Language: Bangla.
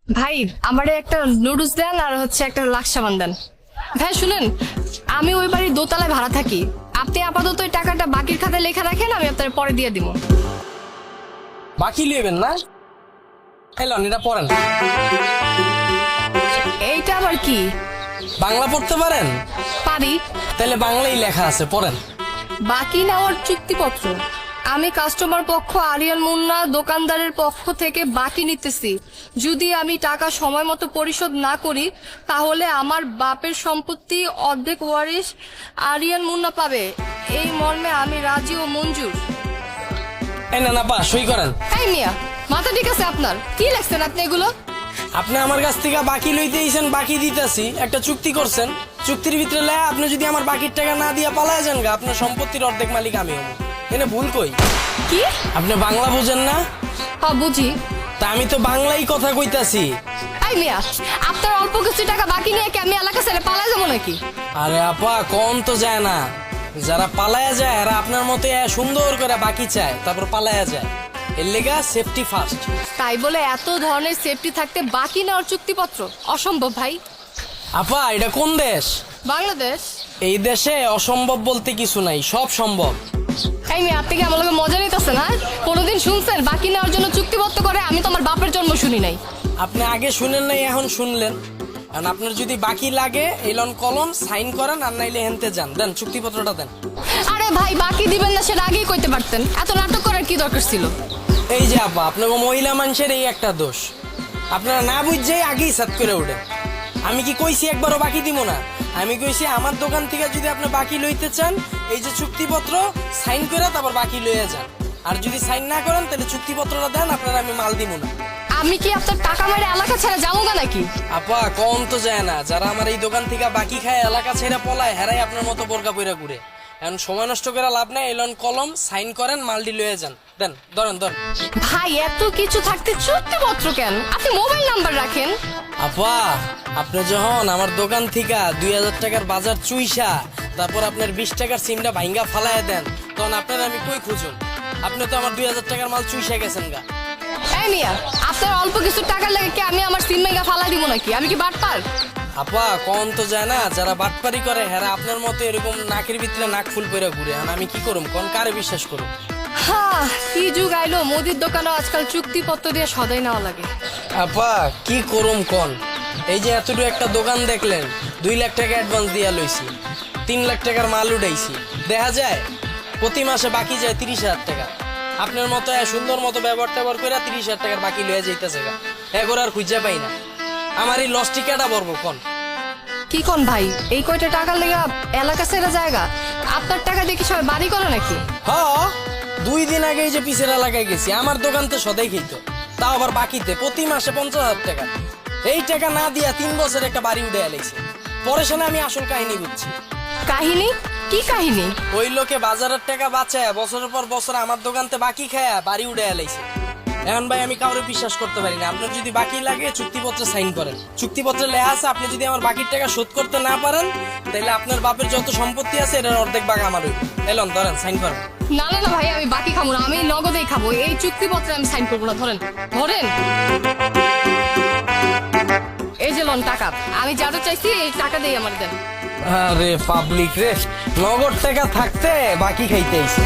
ভাই আমারে একটা নুডলস দেন আর হচ্ছে একটা লাক্স সাবান দেন। ভাই শুনেন, আমি ওই বাড়ির দোতলায় ভাড়া থাকি। আপনি আপাতত ওই টাকাটা বাকির খাতায় লেখা রাখেন, আমি আপনার পরে দিয়ে দিব। বাকি লিবেন না? এলন এটা পড়েন। এইটা আবার কি? বাংলা পড়তে পারেন? পারি। তাহলে বাংলাই লেখা আছে, পড়েন। বাকি নেওয়ার চুক্তিপত্র। আমি কাস্টমার পক্ষ আরিয়ান মুন্না দোকানদারের পক্ষ থেকে বাকি নিতেছি। যদি আমি টাকা সময় মতো পরিশোধ না করি তাহলে আমার বাপের সম্পত্তি অর্ধেক ওয়ারিশ আরিয়ান মুন্না পাবে। এই মর্মে আমি রাজি ও মঞ্জুর। এই না না পা সই করেন। এই মিয়া, মাথা ঠিক আছে আপনার? কি লেখছেন আপনি এগুলো? আপনি আমার কাছ থেকে বাকি লইতে আইছেন, বাকি দিতেছি। একটা চুক্তি করছেন, চুক্তির ভিতরে লেখা আপনি যদি আমার বাকির টাকা না দিয়া পালায় যান গা, আপনার সম্পত্তির অর্ধেক মালিক আমি হব। এনে ভুল কই? কি? আপনি বাংলা বুঝেন না? হ্যাঁ বুঝি। তা আমি তো বাংলাই কথা কইতাছি। এই মিয়া, আপনার অল্প কিছু টাকা বাকি নিয়ে কি আমি এলাকা ছেড়ে পালায় যাবো নাকি? আরে আপা কোন তো যায় না, যারা পালায়া যায় এরা আপনার মতো সুন্দর করে বাকি চায়, তারপর পালায়া যায়। এর লেগা সেফটি ফার্স্ট। তাই বলে এত ধরনের সেফটি থাকতে বাকি নেওয়ার চুক্তিপত্র অসম্ভব ভাই। আপা এটা কোন দেশ? বাংলাদেশ। এই দেশে অসম্ভব বলতে কিছু নাই, সব সম্ভব। এই মেয়ে, আপনি কি আমার লগে মজা নিতেছে না? কোনোদিন শুনছেন বাকি নেওয়ার জন্য চুক্তিবদ্ধ করে? আমি তো আমার বাপের জন্ম শুনি নাই। আপনি আগে শুনেন নাই, এখন শুনলেন। কারণ আপনার যদি বাকি লাগে এলন কলম সাইন করেন, আর নাইলে হেনতে যান, দেন চুক্তিপত্রটা দেন। আরে ভাই, বাকি দিবেন না সেটা আগেই কইতে পারতেন, এত নাটক করার কি দরকার ছিল? এই যে আপা, আপনাকে মহিলা মানুষের এই একটা দোষ, আপনারা না বুঝছেই আগেই সাত করে ওঠেন। আমি কি কইছি একবারও বাকি দিব না? আমি কইছি আমার দোকান থেকে যদি আপনি বাকি লইতে চান, এই যে চুক্তিপত্র সাইন করে তারপর বাকি লইয়া যান। আর যদি সাইন না করেন তাহলে চুক্তিপত্রটা দেন, আপনারা আমি মাল দিব না। আমি কি আপনার টাকা মেরে এলাকা ছেড়ে যাবো না নাকি? আপা কম তো যায় না, যারা আমার এই দোকান থেকে বাকি খায় এলাকা ছেড়ে পলায়, হেরাই আপনার মতো বোরকা পইরা ঘুরে। এখন সময় নষ্ট করে লাভ নাই, এলন কলম সাইন করেন, মালডি লয়ে যান, দেন ধরেন ধরেন। ভাই এত কিছু থাকতে চুক্তিপত্র কেন? আপনি মোবাইল নাম্বার রাখেন। আপা আপনি যখন আমার দোকান থেকে 2000 টাকার বাজার চুইসা তারপর আপনার 20 টাকার সিমটা ভাঙ্গা ফালায় দেন, তখন আপনার আমি কই খুঁজুন? আপনি তো আমার 2000 টাকার মাল চুইসা গেছেন গা। এই মিয়া, আপনার অল্প কিছু টাকার লাগে কি আমি আমার সিম মেগা ফালা দিব নাকি? আমি কি বাটপার? আপা কোন তো যায় না, যারা বাটপারি করে হেরা আপনার মতো এরকম নাকের ভিতরে নাক ফুল পরে ঘুরে। আর আমি কি করুম কোন, কারে বিশ্বাস করুম? হ্যাঁ, কি যুগ আইলো, মুদির দোকানে আজকাল চুক্তিপত্র দিয়ে সদাই নেওয়া লাগে। আপা কি করুম কোন? এই যে এতটুকু একটা দোকান দেখলেন, 2 লাখ টাকা অ্যাডভান্স দিয়া লইছি, 3 লাখ টাকার মাল উঠাইছি। দেখা যায় প্রতি মাসে বাকি যায় 30,000 টাকা। আপনার মতো সুন্দর মতো ব্যবহার ট্যাবহার করে 30,000 টাকার বাকি লইয়া যাইতেছে গা, এগোর আর খুঁজে পাই না। আমার এই লস টিকাটা বলবো কোন? কি কোন ভাই, এই কয়টা টাকার লেগা এলাকা ছেড়ে জায়গা? আপনার টাকা দিয়ে কি সবাই বাড়ি করে নাকি? হ 2 দিন আগে এই যে পিছের এলাকায় গেছি, আমার দোকান তো সদাই খেত, তাও আবার বাকিতে প্রতি মাসে 50,000 টাকা। এই টাকা না দিয়া 3 বছর একটা বাড়ি উঠে এলাইছে। পরে শুনে আমি আসল কাহিনী বুঝছি। কাহিনী? কি কাহিনী? ওই লোকে বাজারের টাকা বাঁচায় বছরের পর বছর আমার দোকানতে বাকি খায় বাড়ি উঠে এলাইছে। এখন ভাই আমি কাউরে বিশ্বাস করতে পারি না। আপনার যদি বাকি লাগে চুক্তিপত্রে সাইন করেন, চুক্তিপত্রে লেখা আছে আপনি যদি আমার বাকির টাকা শোধ করতে না পারেন তাহলে আপনার বাপের যত সম্পত্তি আছে এটার অর্ধেক ভাগ আমার হইবে। এলন ধরেন সাইন করেন। না না না ভাই, আমি বাকি খাবো না, আমি নগদেই খাবো। এই চুক্তিপত্রে আমি সাইন করবো না। ধরেন ধরেন, এই যে লোন টাকা, আমি যারা চাইছি এই টাকা দিয়ে আমার দেন। আরে পাবলিক রে, নগদ টাকা থাকতে বাকি খাইতে আইছে।